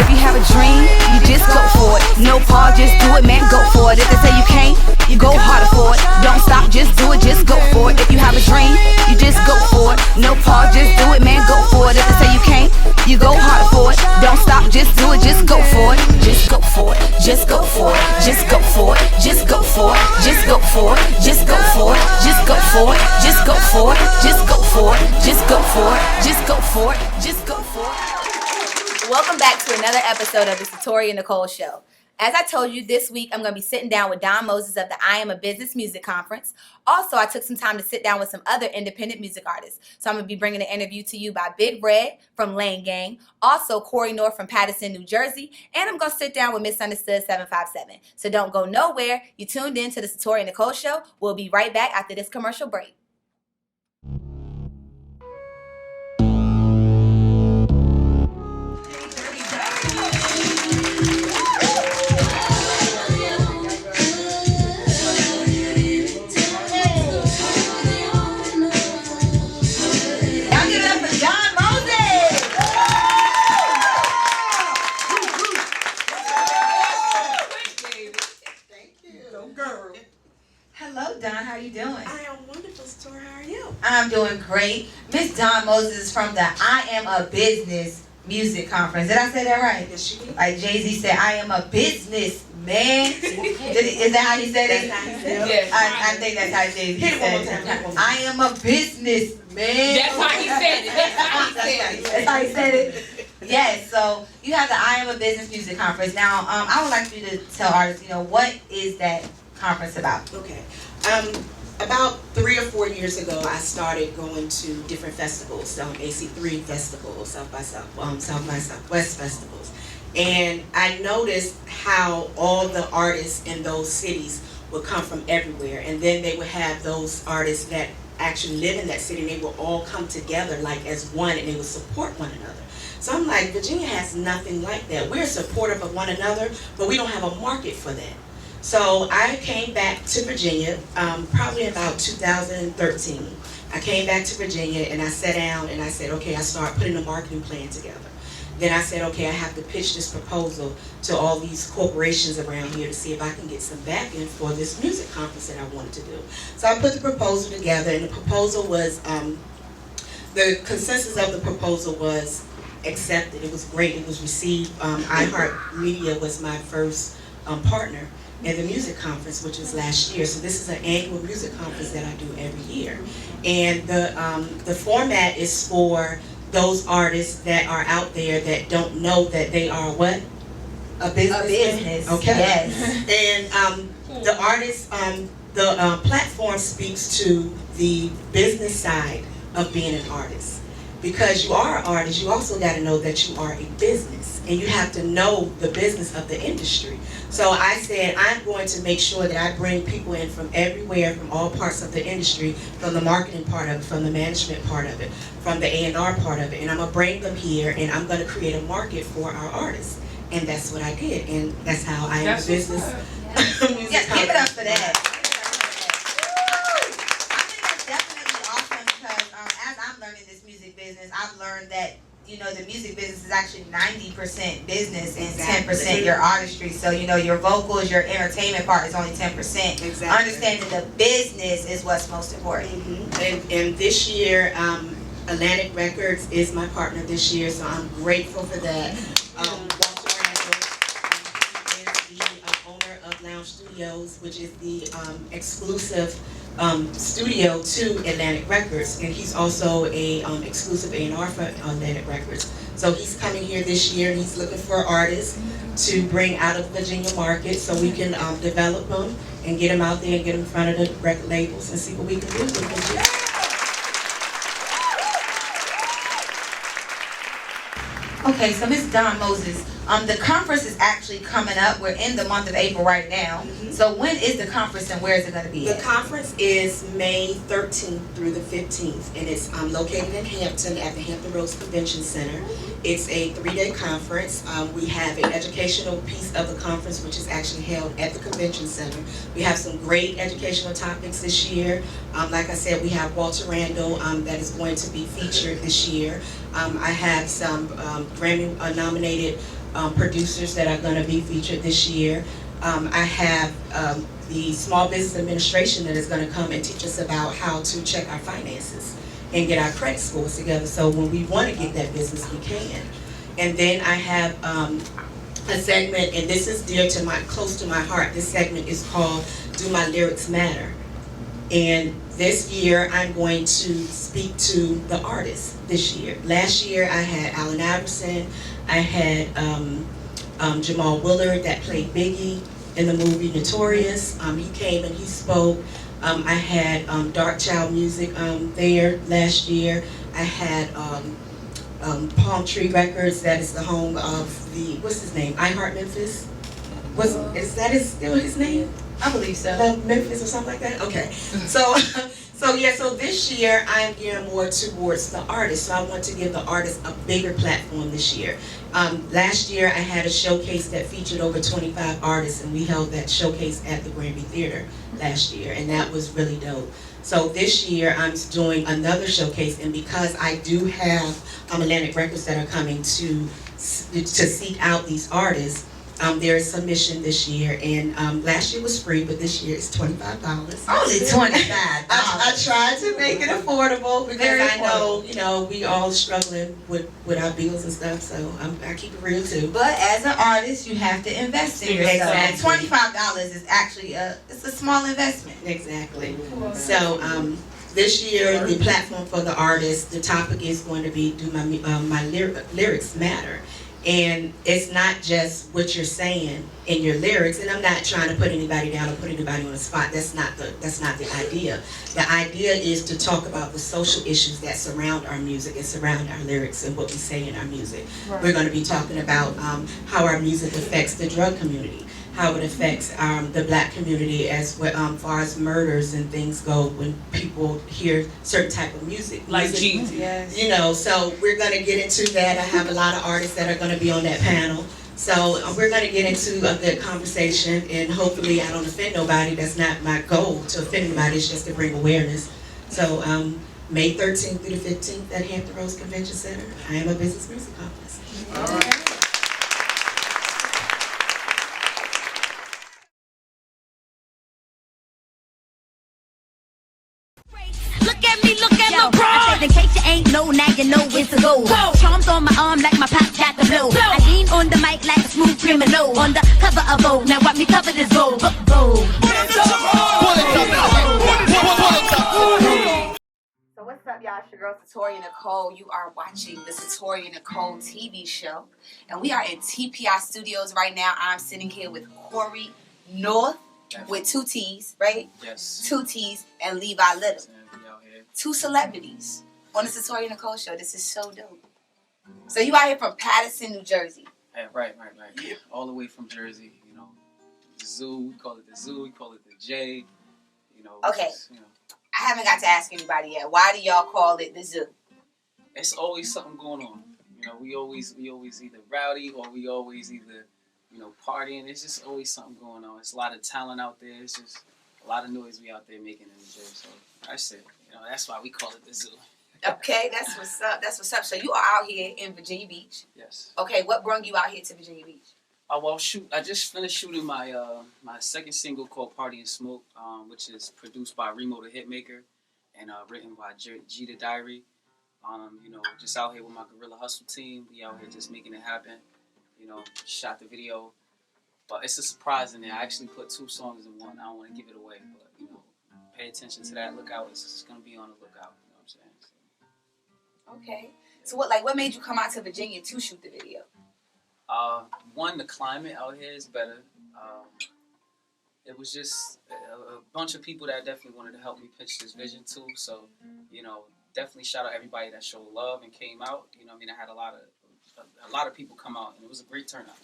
If you have a dream, you just go for it. No pause, just do it, man, go for it. If they say you can't, you go harder for it. Don't stop, just do it, just go for it. If you have a dream, you just go for it. No pause, just do it, man, go for it. If they say you can't, you go harder for it. Don't stop, just do it, just go for it. Just go for it, just go for it, just go for it, just go for it, just go for it, just go for it, just go for it, just go for it, just go for it, just go for it, just go for it, just go for it. Welcome back to another episode of the Satoria Nicole Show. As I told you, this week I'm going to be sitting down with Don Moses of the I Am a Business Music Conference. Also, I took some time to sit down with some other independent music artists. So I'm going to be bringing an interview to you by Big Red from Lane Gang, also Corey North from Paterson, New Jersey, and I'm going to sit down with Misunderstood 757. So don't go nowhere. You tuned in to the Satoria Nicole Show. We'll be right back after this commercial break. Don, how you doing? I am wonderful, Satoria. How are you? I'm doing great. Miss Don Moses is from the I Am a Business Music Conference. Did I say that right? Yes, you did. Like Jay-Z said, I am a business man. Is that how he said it? That's how he said it. Yes. I think that's how Jay-Z said it. I am a business man. That's how he said it. That's how he said it. That's how he said it. Yes, so you have the I Am a Business Music Conference. Now, I would like you to tell artists, what is that conference about? Okay. About 3 or 4 years ago, I started going to different festivals, AC3 festivals, South by Southwest festivals, and I noticed how all the artists in those cities would come from everywhere, and then they would have those artists that actually live in that city, and they would all come together like as one, and they would support one another. So I'm like, Virginia has nothing like that. We're supportive of one another, but we don't have a market for that. So I came back to Virginia, probably about 2013. I came back to Virginia and I sat down and I said, okay, I started putting a marketing plan together. Then I said, okay, I have to pitch this proposal to all these corporations around here to see if I can get some backing for this music conference that I wanted to do. So I put the proposal together, and the proposal was, the consensus of the proposal was accepted. It was great. It was received. iHeartMedia was my first partner in the music conference, which was last year. So this is an annual music conference that I do every year. And the format is for those artists that are out there that don't know that they are what? A business. A business. Okay. Yes. And the artists, the platform speaks to the business side of being an artist. Because you are an artist, you also got to know that you are a business, and you have to know the business of the industry. So I said, I'm going to make sure that I bring people in from everywhere, from all parts of the industry, from the marketing part of it, from the management part of it, from the A&R part of it, and I'm going to bring them here, and I'm going to create a market for our artists. And that's what I did, and that's how I am a business music Yes, give it up for that. Business, I've learned that the music business is actually 90% business and 10% your artistry. So your vocals, your entertainment part is only 10%. Exactly. Understanding the business is what's most important. Mm-hmm. And this year, Atlantic Records is my partner this year, so I'm grateful for that. Walter Randall is the owner of Lounge Studios, which is the exclusive studio to Atlantic Records, and he's also a exclusive A&R for Atlantic Records. So he's coming here this year, and he's looking for artists to bring out of the Virginia market so we can develop them and get them out there and get them in front of the record labels and see what we can do with them. Okay, so Ms. Don Moses, the conference is actually coming up. We're in the month of April right now. Mm-hmm. So when is the conference and where is it going to be The at? conference is May 13th through the 15th, and it's located in Hampton at the Hampton Roads Convention Center. It's a 3-day conference. We have an educational piece of the conference, which is actually held at the Convention Center. We have some great educational topics this year. Like I said, we have Walter Randall that is going to be featured this year. I have some Grammy-nominated producers that are going to be featured this year. I have the Small Business Administration that is going to come and teach us about how to check our finances and get our credit scores together. So when we want to get that business, we can. And then I have a segment, and this is close to my heart. This segment is called "Do My Lyrics Matter?" And this year, I'm going to speak to the artists this year. Last year, I had Allen Iverson. I had Jamal Willard that played Biggie in the movie Notorious. He came and he spoke. I had Dark Child Music there last year. I had Palm Tree Records, that is the home of the, what's his name, I Heart Memphis? Is that still his name? I believe so. Memphis or something like that? Okay. So this year I'm gearing more towards the artists. So I want to give the artists a bigger platform this year. Last year I had a showcase that featured over 25 artists, and we held that showcase at the Granby Theater last year, and that was really dope. So this year I'm doing another showcase, and because I do have Atlantic Records that are coming to seek out these artists, there is submission this year, and last year was free, but this year it's $25. Only $25. I tried to make it affordable because I know, we all struggling with our bills and stuff, so I keep it real too. But as an artist, you have to invest in yourself. Exactly. $25 is actually it's a small investment. Exactly. So this year, the platform for the artists, the topic is going to be "Do my lyrics matter?" And it's not just what you're saying in your lyrics, and I'm not trying to put anybody down or put anybody on the spot. That's not the idea. The idea is to talk about the social issues that surround our music and surround our lyrics and what we say in our music. Right. We're going to be talking about how our music affects the drug community, how it affects the black community as far as murders and things go when people hear certain type of music. Like Jesus. Yes. So we're going to get into that. I have a lot of artists that are going to be on that panel. So we're going to get into a good conversation, and hopefully I don't offend nobody. That's not my goal, to offend anybody. It's just to bring awareness. So May 13th through the 15th at Hampton Roads Convention Center. I am a business music artist. All right. In case you ain't know, now you know it's a go. Charms on my arm like my pop got the blow. I lean on the mic like a smooth criminal. On the cover of Vogue, now watch me cover this Vogue. So what's up, y'all? It's your girl Satoria Nicole. You are watching the Satoria Nicole TV show, and we are in TPI Studios right now. I'm sitting here with Corey North with 2 T's, right? Yes. 2 T's and Levi Little. 2 celebrities on the Satoria Nicole show. This is so dope. So you out here from Paterson, New Jersey. Yeah, right. All the way from Jersey, the zoo, we call it the zoo, we call it the J, Okay. Just, I haven't got to ask anybody yet. Why do y'all call it the zoo? It's always something going on. We always either rowdy or we always either, partying. It's just always something going on. It's a lot of talent out there. It's just a lot of noise we out there making in New Jersey. So that's it. That's why we call it the zoo. Okay, that's what's up. So you are out here in Virginia Beach. Yes. Okay, what brought you out here to Virginia Beach? I just finished shooting my my second single called Party and Smoke, which is produced by Remo the Hitmaker and written by Gita Diary. Just out here with my Guerrilla Hustle team. We out here just making it happen. Shot the video. But it's a surprise in there. I actually put 2 songs in one. I don't want to give it away, but pay attention to that. Look out. It's going to be on the lookout. You know what I'm saying? So. Okay. So what made you come out to Virginia to shoot the video? One, the climate out here is better. It was just a bunch of people that definitely wanted to help me pitch this vision too. So, definitely shout out everybody that showed love and came out. I had a lot of people come out, and it was a great turnout.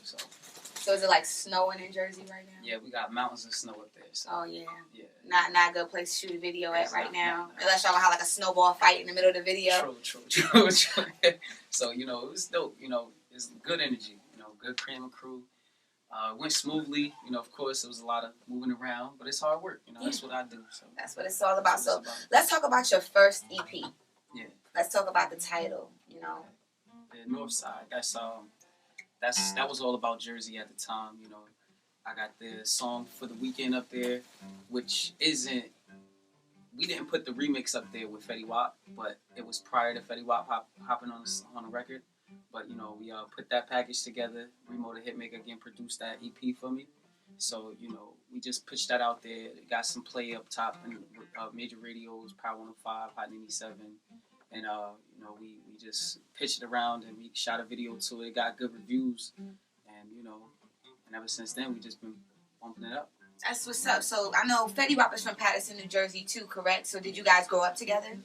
So is it like snowing in Jersey right now? Yeah, we got mountains of snow up there. So. Oh yeah. Yeah. Not a good place to shoot a video at right now. Unless y'all have like a snowball fight in the middle of the video. True. So it was dope. It's good energy. Good camera crew. Went smoothly. Of course, there was a lot of moving around, but it's hard work. That's what I do. So that's what it's all about. So let's talk about your first EP. Yeah. Let's talk about the title. The North Side. That's that was all about Jersey at the time. You know, I got the song for the weekend up there, which isn't. We didn't put the remix up there with Fetty Wap, but it was prior to Fetty Wap hopping on the record. But you know, we put that package together. Remo the Hitmaker again produced that EP for me. So you know, we just pitched that out there. It got some play up top and major radios, Power 105, Hot 97, and you know, we just pitched it around and we shot a video to it. It got good reviews, and you know, and ever since then we just been bumping it up. That's what's up. So I know Fetty Wap is from Paterson, New Jersey too, correct? So did you guys grow up together?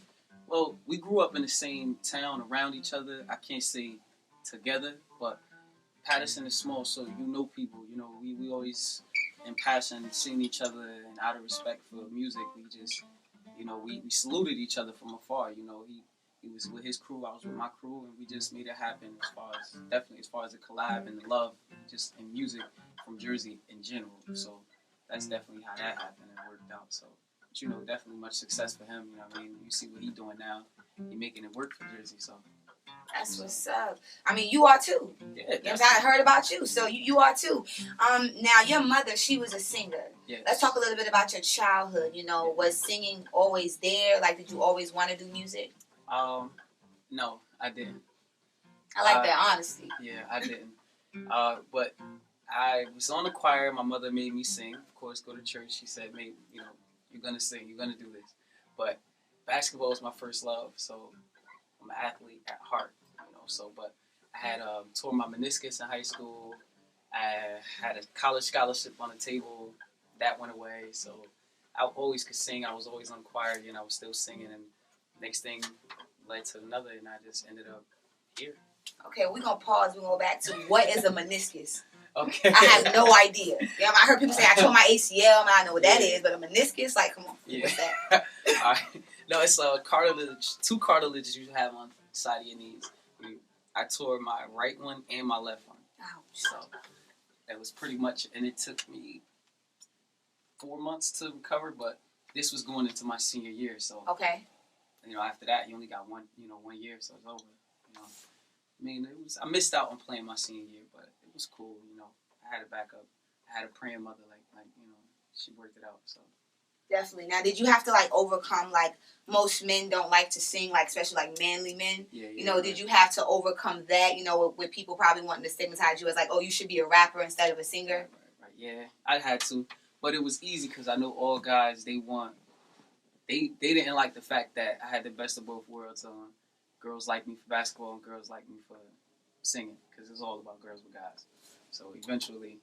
Well, we grew up in the same town around each other. I can't say together, but Paterson is small, so you know people. You know, we always in passion seeing each other, and out of respect for music, we just, you know, we saluted each other from afar. You know, he was with his crew, I was with my crew, and we just made it happen as far as the collab and the love just in music from Jersey in general. So that's definitely how that happened and worked out. So, but, you know, definitely much success for him. You know what I mean? You see what he's doing now. He's making it work for Jersey, so. That's what's up. I mean, you are too. Yeah, You know, I heard about you, so you are too. Now your mother, she was a singer. Yes. Let's talk a little bit about your childhood. You know, was singing always there? Like, did you always want to do music? No, I didn't. I like that honesty. Yeah, I didn't. But I was on the choir. My mother made me sing. Of course, go to church. She said, "Mate, you know, you're gonna sing. You're gonna do this." But basketball was my first love, so I'm an athlete at heart. You know, so but I had tore my meniscus in high school. I had a college scholarship on the table. That went away. So I always could sing. I was always on choir, and I was still singing. And next thing led to another, and I just ended up here. Okay, we're going to pause. We're going to go back to what is a meniscus? Okay. I have no idea. Yeah, I heard people say I tore my ACL, and I know what that is, but a meniscus, like, come on. Yeah. What's that? All right. No, it's cartilage, two cartilages you have on the side of your knees. I tore my right one and my left one. Ouch. So that was pretty much, and it took me 4 months to recover, but this was going into my senior year. So, Okay. you know, after that, you only got 1 year, so it's over. You know, I mean, I missed out on playing my senior year, but it was cool. You know, I had a backup. I had a praying mother, like you know, she worked it out. So. Definitely. Now, did you have to, like, overcome, like, most men don't like to sing, like, especially, like, manly men? Yeah, You know, did you have to overcome that, you know, with people probably wanting to stigmatize you as, like, oh, you should be a rapper instead of a singer? Right. Yeah, I had to. But it was easy because I know all guys, they didn't like the fact that I had the best of both worlds. Girls like me for basketball and girls like me for singing because it's all about girls with guys. So eventually,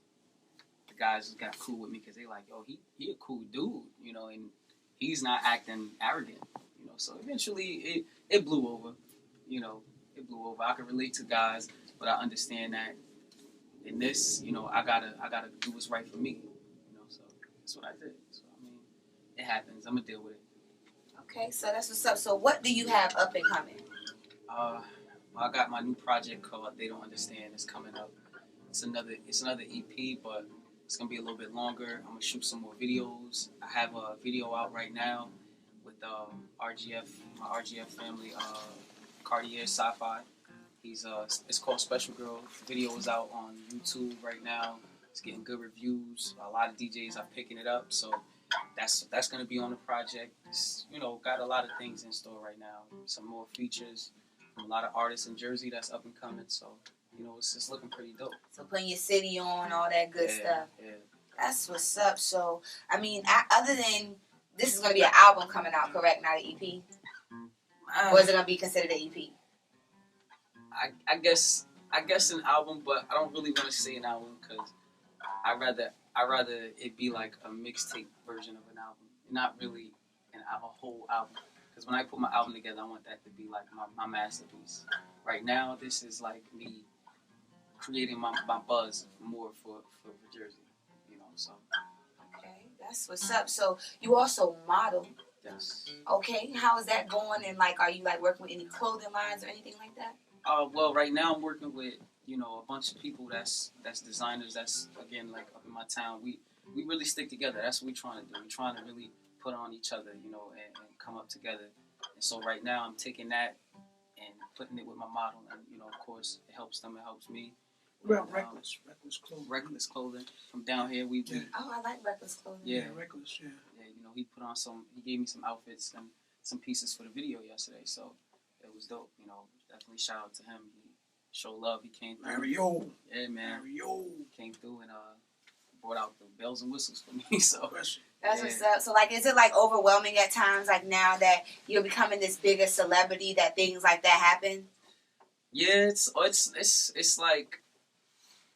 the guys just got cool with me because they like, oh, he a cool dude, you know, and he's not acting arrogant, you know. So eventually, it blew over, you know. It blew over. I can relate to guys, but I understand that in this, you know, I gotta do what's right for me, you know. So that's what I did. So I mean, it happens. I'm gonna deal with it. Okay, so that's what's up. So what do you have up and coming? I got my new project called They Don't Understand. It's coming up. It's another EP, but it's gonna be a little bit longer. I'm gonna shoot some more videos. I have a video out right now with my RGF family, Cartier Sci-Fi. It's called Special Girl. The video is out on YouTube right now. It's getting good reviews. A lot of DJs are picking it up, so that's gonna be on the project. It's, you know, got a lot of things in store right now. Some more features from a lot of artists in Jersey that's up and coming. So, you know, it's just looking pretty dope. So putting your city on, all that good stuff. Yeah. That's what's up. So, I mean, other than, this is going to be an album coming out, correct? Not an EP? Or is it going to be considered an EP? I guess an album, but I don't really want to say an album because I rather it be like a mixtape version of an album, not really a whole album. Because when I put my album together, I want that to be like my masterpiece. Right now, this is like me creating my buzz more for Jersey, you know. So. Okay, that's what's up. So you also model. Yes. Okay, how is that going? And like, are you like working with any clothing lines or anything like that? Well, right now I'm working with, you know, a bunch of people that's designers. That's again like up in my town. We really stick together. That's what we're trying to do. We're trying to really put on each other, you know, and come up together. And so right now I'm taking that and putting it with my model, and you know, of course, it helps them, it helps me. Reckless Clothing. Reckless Clothing from down here. We Oh, I like Reckless Clothing. Yeah, Reckless. Yeah. Yeah, you know, he put on he gave me some outfits and some pieces for the video yesterday, so it was dope. You know, definitely shout out to him. He showed love. He came through. Mario. Yeah, man. Mario. Came through and brought out the bells and whistles for me. So that's what's up. So like, is it like overwhelming at times? Like now that you're becoming this bigger celebrity, that things like that happen? Yeah, it's like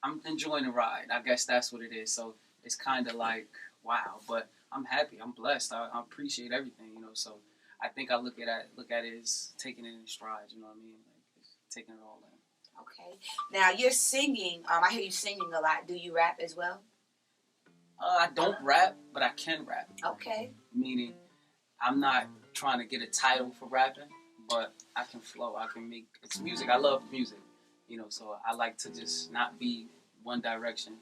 I'm enjoying the ride. I guess that's what it is. So it's kind of like wow, but I'm happy. I'm blessed. I appreciate everything, you know. So I think I look at it as taking it in strides. You know what I mean? Like taking it all in. Okay. Now you're singing. I hear you singing a lot. Do you rap as well? I don't rap, but I can rap. Okay. Meaning, I'm not trying to get a title for rapping, but I can flow. I can make it's music. I love music, you know. So I like to just not be one direction.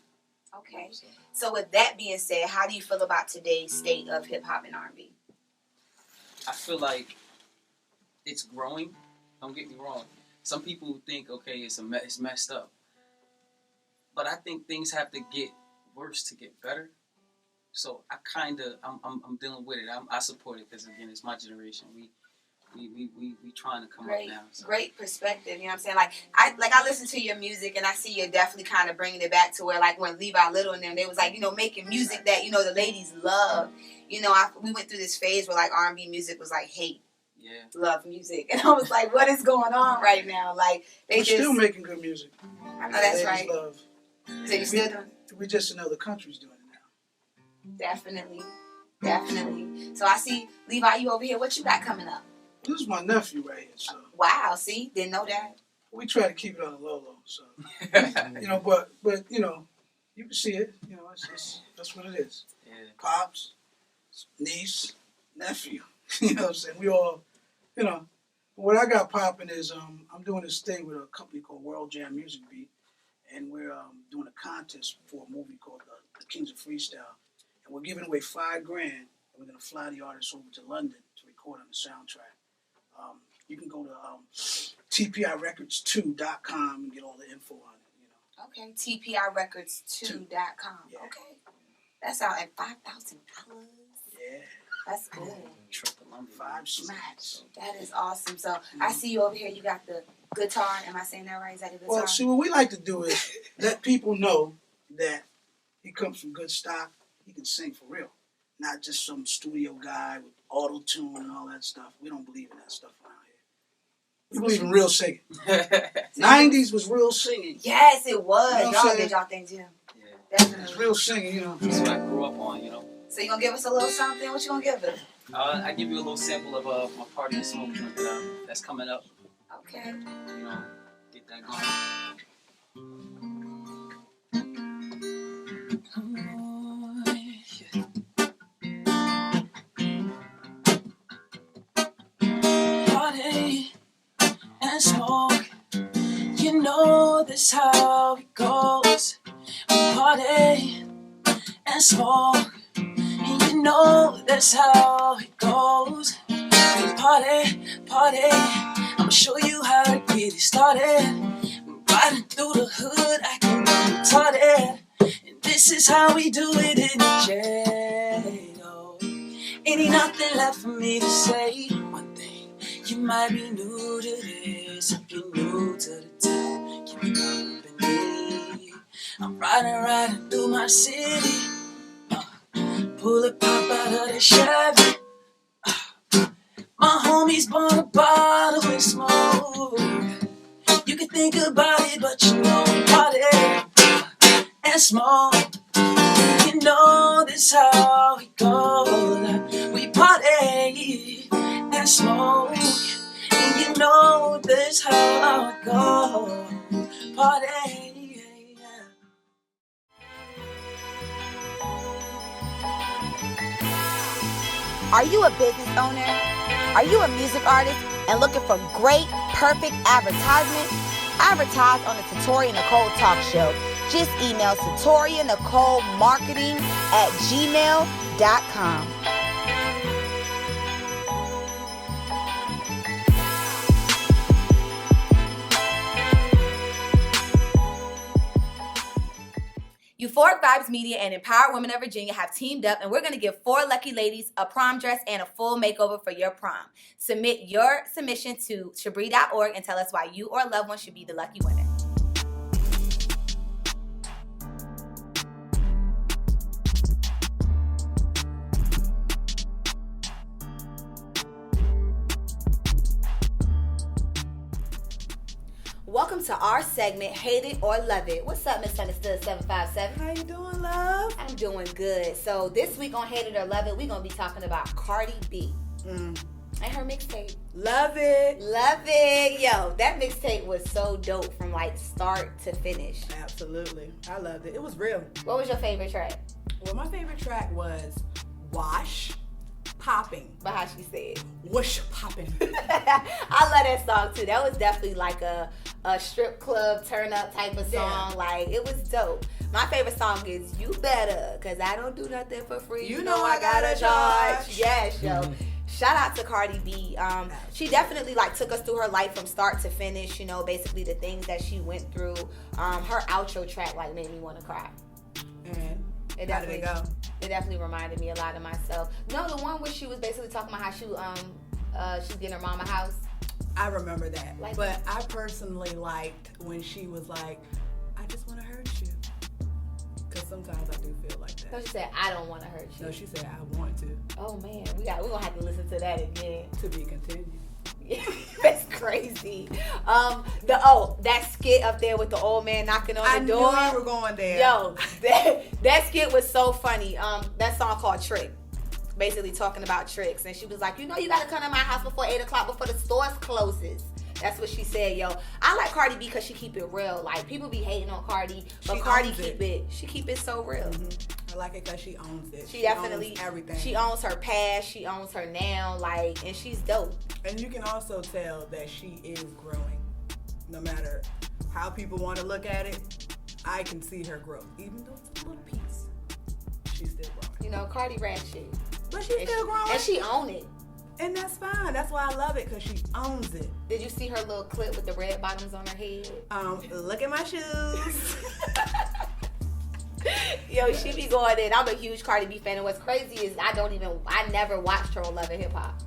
Okay. So with that being said, how do you feel about today's state of hip hop and R&B? I feel like it's growing. Don't get me wrong. Some people think, okay, it's messed up, but I think things have to get worse to get better. So I'm dealing with it. I support it because again, it's my generation. We trying to come up now. So. Great perspective. You know what I'm saying? Like I listen to your music and I see you're definitely kind of bringing it back to where like when Levi Little and them, they was like, you know, making music that, you know, the ladies love. You know, we went through this phase where like R&B music was like hate. Yeah. Love music. And I was like, what is going on right now? Like We're still making good music. I know that's right. Love. So you still doing? We just in other countries doing it now. Definitely. So I see Levi, you over here. What you got coming up? This is my nephew right here. So wow. See, didn't know that. We try to keep it on the low. So you know, but you know, you can see it. You know, that's what it is. Yeah. Pops, niece, nephew. You know what I'm saying? We all, you know. What I got popping is I'm doing this thing with a company called World Jam Music Beat, and we're doing a contest for a movie called The Kings of Freestyle, and we're giving away $5,000, and we're gonna fly the artists over to London to record on the soundtrack. You can go to tpirecords2.com and get all the info on it. You know. Okay, tpirecords2.com. Yeah. Okay, that's out at $5,000. Yeah. That's good. Triple number. 5 smacks. That is awesome. So I see you over here. You got the guitar. Am I saying that right? Is that the guitar? Well, see, what we like to do is let people know that he comes from good stock. He can sing for real, not just some studio guy with auto tune and all that stuff. We don't believe in that stuff around here. We believe in real singing. 90s was real singing. Yes, it was. You know y'all did y'all things, yeah. Yeah. Definitely. It's real singing, you know. That's what I grew up on, you know. So you gonna give us a little something? What you gonna give us? I give you a little sample of my Party and Smoke joint that's coming up. Okay. You know, get that going. Party and smoke, you know that's how it goes. Party and smoke, and you know that's how it goes. Party, I'ma show you how to get it started. Riding through the hood, acting retarded. And this is how we do it in the jail. Ain't nothing left for me to say. One thing, you might be new to this. If you're new to the town, keep it company. I'm riding through my city. Pull a pop out of the Chevy. My homies bought a bottle and smoke. You can think about it, but you know we party and smoke. You know this how it goes. We party and smoke. And you know this how it goes. Party. Are you a business owner? Are you a music artist and looking for great, perfect advertisement? Advertise on the Satoria Nicole Talk Show. Just email Satoria Nicole Marketing at gmail.com. Euphoric Vibes Media and Empowered Women of Virginia have teamed up, and we're going to give 4 lucky ladies a prom dress and a full makeover for your prom. Submit your submission to Shabri.org and tell us why you or a loved one should be the lucky winner. Welcome to our segment, Hate It or Love It. What's up, Misunderstood 757? How you doing, love? I'm doing good. So this week on Hate It or Love It, we're going to be talking about Cardi B and her mixtape. Love it. Love it. Yo, that mixtape was so dope from like start to finish. Absolutely. I loved it. It was real. What was your favorite track? Well, my favorite track was Wash Popping. But how she said. Whoosh Popping. I love that song too. That was definitely like a strip club turn up type of song. Yeah. Like it was dope. My favorite song is You Better, cause I don't do nothing for free. You know I gotta charge. Yes, yo. Shout out to Cardi B. She definitely like took us through her life from start to finish, you know, basically the things that she went through. Her outro track like made me want to cry. And It how did definitely it go? It definitely reminded me a lot of myself. No, the one where she was basically talking about how she's getting her mama a house. I remember that. Like- But I personally liked when she was like, I just want to hurt you. Because sometimes I do feel like So that. she said, I don't want to hurt you. No, she said, I want to. Oh man, we're gonna have to listen to that again. To be continued. That's crazy. That skit up there with the old man knocking on I the knew door. you were going there. Yo, that skit was so funny. That song called Trick. Basically talking about tricks. And she was like, you know you gotta come to my house before 8 o'clock before the stores closes. That's what she said, yo. I like Cardi B because she keep it real. Like people be hating on Cardi, but She Cardi owns keep it so real. I like it because she owns it. She definitely owns everything. She owns her past, she owns her now, like, and she's dope. And you can also tell that she is growing. No matter how people want to look at it, I can see her growth. Even though it's a little piece, she's still growing. You know, Cardi rap shit. But she's still growing. And she own it. And that's fine. That's why I love it, because she owns it. Did you see her little clip with the red bottoms on her head? Look at my shoes. Yo, she be going in. I'm a huge Cardi B fan, and what's crazy is I never watched her on Love and Hip Hop.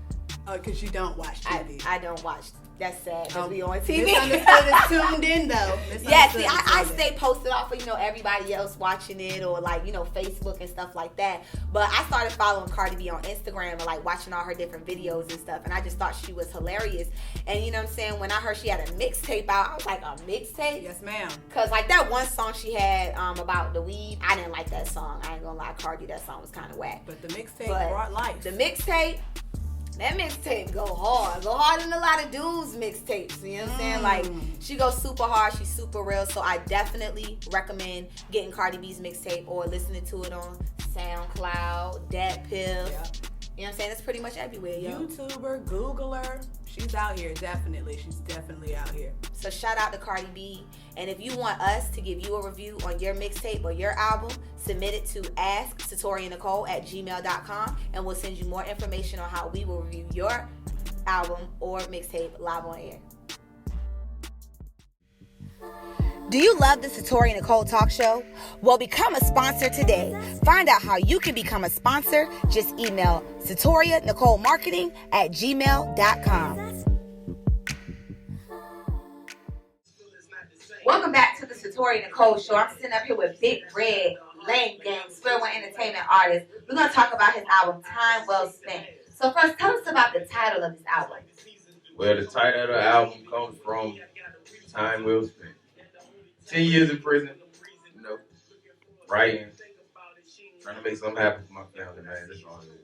Because you don't watch TV. I don't watch. That's sad. Because we on TV. Misunderstood is tuned in, though. Yeah, see, I stay posted off of, everybody else watching it or, Facebook and stuff like that. But I started following Cardi B on Instagram and, watching all her different videos and stuff. And I just thought she was hilarious. And, you know what I'm saying? When I heard she had a mixtape out, I was like, a mixtape? Yes, ma'am. Because, that one song she had about the weed, I didn't like that song. I ain't gonna lie, Cardi, that song was kind of whack. But the mixtape brought life. The mixtape, that mixtape go harder than a lot of dudes' mixtapes. You know what I'm saying? She goes super hard. She's super real. So I definitely recommend getting Cardi B's mixtape or listening to it on SoundCloud, Dat Piff. Yeah. You know what I'm saying? It's pretty much everywhere, yo. YouTuber, Googler. She's out here, definitely. She's definitely out here. So shout out to Cardi B. And if you want us to give you a review on your mixtape or your album, submit it to AskSatoriaNicole@gmail.com and we'll send you more information on how we will review your album or mixtape live on air. Do you love the Satoria Nicole Talk Show? Well, become a sponsor today. Find out how you can become a sponsor. Just email SatoriaNicoleMarketing@gmail.com. Welcome back to the Satoria Nicole Show. I'm sitting up here with Big Red, Lane Gang, Square One Entertainment artist. We're going to talk about his album, Time Well Spent. So first, tell us about the title of his album. Well, the title of the album comes from Time Well Spent. 10 years in prison, writing, trying to make something happen for my family, man. That's all it is.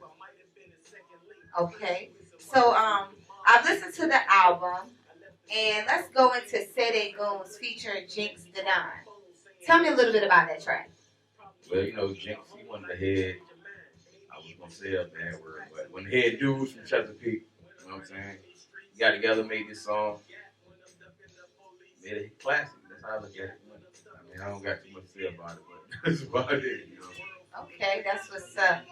Okay. So I've listened to the album, and let's go into Sede Goons featuring Jinx the Don. Tell me a little bit about that track. Well, Jinx, he wasn't the head. I was going to say a bad word, but when the head dudes from Chesapeake, you know what I'm saying? We got together, made this song, made it classic. That's how I look at it. I don't got too much to say about it, but that's about it, Okay, that's what's up.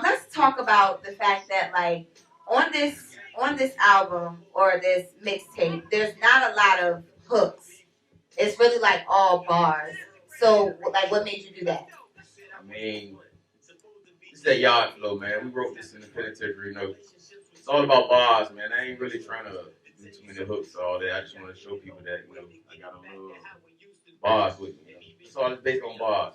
Let's talk about the fact that, on this album or this mixtape, there's not a lot of hooks. It's really all bars. So, like, what made you do that? I mean, it's that yard flow, man. We wrote this in the penitentiary, you know. It's all about bars, man. I ain't really trying to do too many hooks or all that. I just want to show people that, you know, I got a little bars with me. You know. It's all based on bars.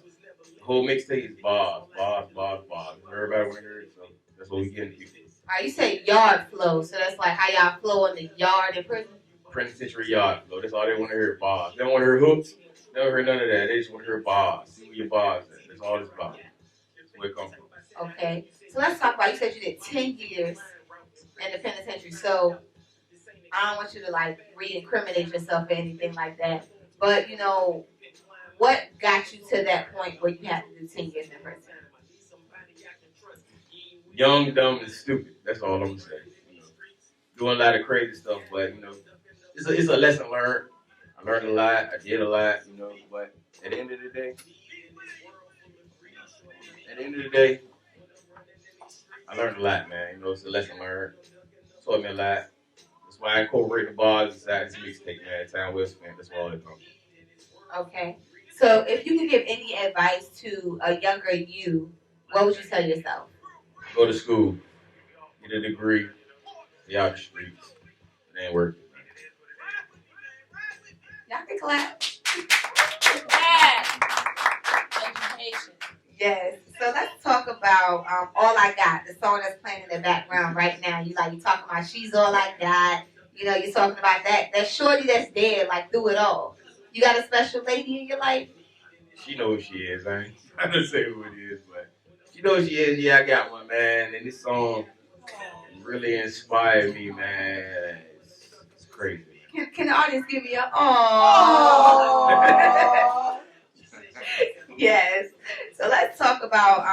The whole mixtape is bars, bars, bars, bars. Everybody want to hear it, so that's what we getting people. All right, you say yard flow, so that's like how y'all flow in the yard in prison? Penitentiary yard flow. That's all they want to hear, bars. They don't want to hear hooks. They don't hear none of that. They just want to hear bars. See where your bars at. That's all it's about. That's where it comes from. Okay. So let's talk about, you said you did 10 years in the penitentiary. So I don't want you to like re-incriminate yourself or anything like that. But, you know, what got you to that point where you had to do 10 years in prison? Young, dumb, and stupid. That's all I'm saying. You know, doing a lot of crazy stuff, but, you know, it's a lesson learned. I learned a lot. I did a lot, you know, but at the end of the day, I learned a lot, man. You know, it's a lesson learned. It taught me a lot. That's why I incorporate the bars inside this mixtape, man. Time well spent. That's all it comes from. Okay. So if you could give any advice to a younger you, what would you tell yourself? Go to school. Get a degree. Stay out the streets. It ain't worth it. Y'all can clap. Education. Yes. So let's talk about All I Got, the song that's playing in the background right now. You talking about She's All I Got. You know, you're talking about that shorty that's dead, like through it all. You got a special lady in your life? She knows who she is. I ain't trying to say who it is, but she knows who she is. Yeah, I got one, man. And this song really inspired me, man. It's crazy. Can the audience give me a aww? Yes. So let's talk about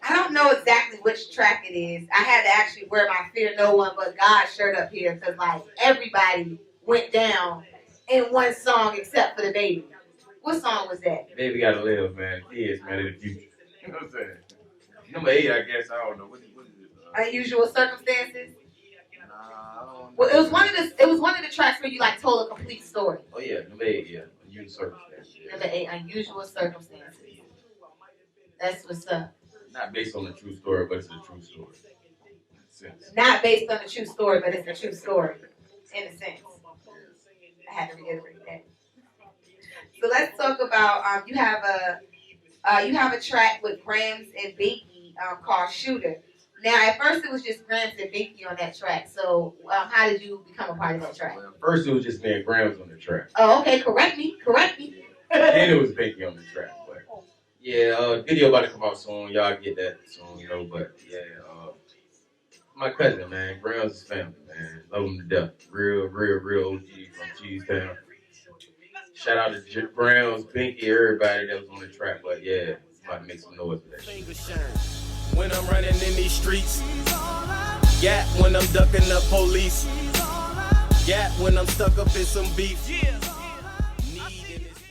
I don't know exactly which track it is. I had to actually wear my Fear No One But God shirt up here because like everybody went down in one song except for the baby. What song was that? Baby gotta live, man. Kids, man, in the future. You know what I'm saying? Number 8, I guess. I don't know. What is it? Unusual Circumstances. I don't know. Well, it was one of the tracks where you like told a complete story. Oh yeah, number 8, yeah. Unusual Circumstances. Yeah. Number 8, Unusual Circumstances. That's what's up. Not based on a true story, but it's a true story. In a sense. Not based on a true story, but it's a true story. In a sense. I had to reiterate that. So let's talk about you have a track with Grams and Binky called Shooter. Now at first it was just Grams and Binky on that track. So how did you become a part of that track? Well, first it was just me and Grams on the track. Oh, okay. Correct me. Then it was Binky on the track. But yeah, video about to come out soon. Y'all get that soon, you know. But yeah, my cousin, man, Grams is family, man. Love him to death. Real OG from Cheesetown. Shout out to Browns, Binky, everybody that was on the track. But yeah, about to make some noise with that shit. When I'm running in these streets, yeah, when I'm ducking the police, yeah, when I'm stuck up in some beef.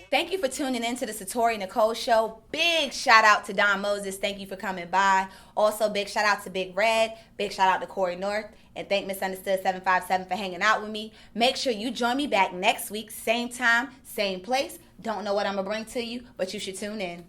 Thank you for tuning in to the Satoria Nicole Show. Big shout out to Don Moses. Thank you for coming by. Also, big shout out to Big Red. Big shout out to Corey North. And thank Misunderstood 757 for hanging out with me. Make sure you join me back next week, same time, same place. Don't know what I'm going to bring to you, but you should tune in.